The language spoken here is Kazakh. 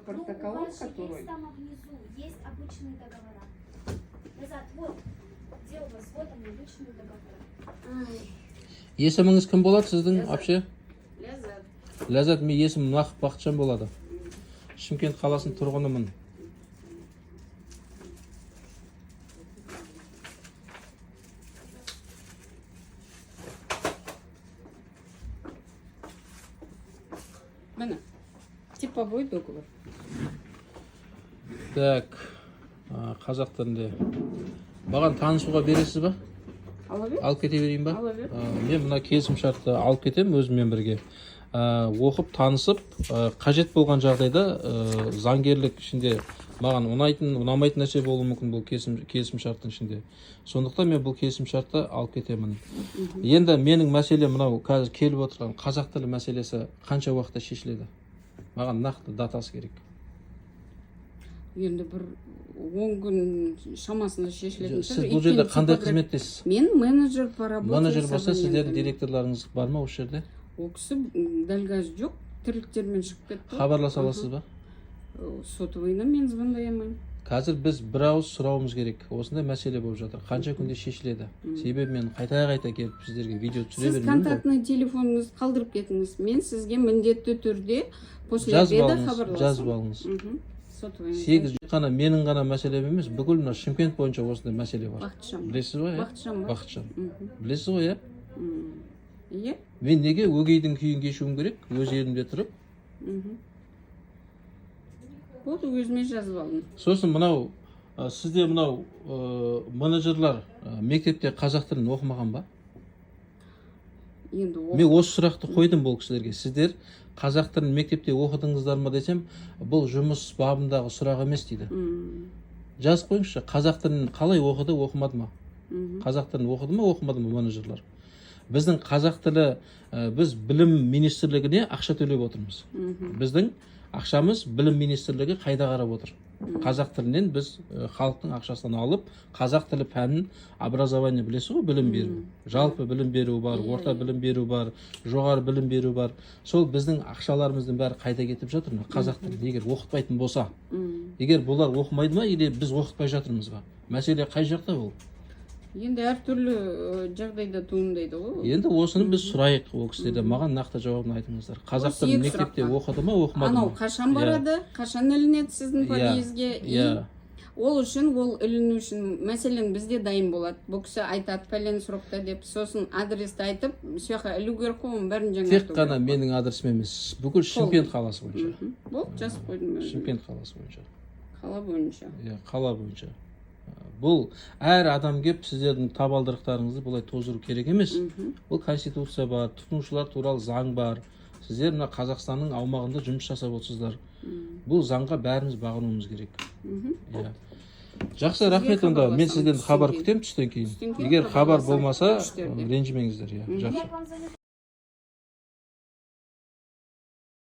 протоколом, есть который... там внизу, есть обычные договора. Назад, вот, где у вас, вот они, обычные договора. Есіміңіз кім болады сіздің вообще? Ләззат. Ләззат, мен есімім Нақып Бақытжан болады. Шымкент қаласының тұрғынымын. Міне, типовой договор. Так, қазақ тілінде. Маған танысуға бересіз ба? Ала бер. Алып кете берейін ба? Ала бер. Мен мына келісімшартты алып кетемін өзіммен бірге. Оқып, танысып, қажет болған жағдайда заңгерлік ішінде маған ұнайтын, ұнамайтын нәрсе болуы мүмкін бұл келісімшарттың ішінде. Сондықтан мен бұл келісімшартты алып кетемін. Енді менің мәселем мынау қазір келіп отырған қазақ тілі мәселесі қанша уақытта шешіледі? Маған нақты датасы керек. Енді бір 10 күн шамасында шешілетін Сіз бұл жерде қандай қызметтесіз? Мен менеджер по работе. Менеджер болса, сіздердің директорларыңыз бар ма осы жерде? Ол кісі дәл қазір жоқ, тірліктермен шығып кетті. Хабарласа аласыз ба? Сотовыйына мен звондай алмаймын. Қазір біз бір ауыз сұрауымыз керек. Осындай мәселе болып жатыр. Қанша күнде шешіледі? Себебі мен қайта келіп сіздерге видео түсіре Сіз бермеймін ғой. контактный телефоныңызды қалдырып кетіңіз. Мен сізге міндетті түрде после обеда хабарласам. Жазып алыңыз. Сотовыйыңызды. 8 ғана менің ғана мәселем емес, бүкіл мына Шымкент бойынша осындай мәселе бар. Бақытжан. Білесіз ба? Бақытжан ба? Бақытжан. Білесіз ғой, иә? Иә? Мен неге өгейдің күйін кешуім керек? Өз елімде тұрып. Болды, өзіме жазып алдым. Сосын мынау сізде мынау менеджерлар мектепте қазақ тілін оқымаған ба? Енді Мен осы сұрақты қойдым бұл кісілерге. Сіздер қазақ тілін мектепте оқыдыңыздар ма десем, бұл жұмыс бабындағы сұрақ емес дейді. Жазып қойыңызшы, қазақ тілін қалай оқыды, оқымады ма? Қазақ тілін оқыды ма, оқымады ма менеджерлар? Біздің қазақ тілі, біз білім министрлігіне ақша төлеп отырмыз. Біздің ақшамыз білім министрлігі қайда қарап отыр? Қазақ тілінен біз халықтың ақшасын алып, қазақ тілі пәнін образование білесіз ғой, білім беру. Жалпы білім беру бар, орта білім беру бар, жоғары білім беру бар. Сол біздің ақшаларымыздың бәрі қайда кетіп жатыр ма? Қазақ тілін егер оқытпайтын болса, егер бұлар оқымайды ма, или біз оқытпай жатырмыз ба? Мәселе қай жақта бұл? Енді әртүрлі жағдайда туындайды ғой. Енді осыны біз сұрайық ол кісілерден. Маған нақты жауабын айтыңыздар. Қазақ тілін мектепте оқыды ма, оқымады ма? Анау қашан барады, қашан ілінеді сіздің подъезге? Ол үшін, ол іліну үшін, мәселен бізде дайын болады. Бұл кісі айтады, пәлен сұрақта деп, сосын адресті айтып, сояққа ілу керек қой, оның бәрін жаңарту керек. Тек қана менің адресім емес, бүкіл Шымкент қаласы бойынша. Болды, жазып қойдым. Шымкент қаласы бойынша. Қала бойынша. Қала бойынша. Бұл әр адам кеп сіздердің табалдырықтарыңызды бұлай тоздыру керек емес. Бұл конституция бар, тұтынушылар туралы заң бар. Сіздер мына Қазақстанның аумағында жұмыс жасап отырсыздар. Бұл заңға бәріміз бағынуымыз керек. Жақсы, рахмет онда. Мен сізден хабар күтем түстен кейін. Егер хабар болмаса, ренжімеңіздер. Жақсы.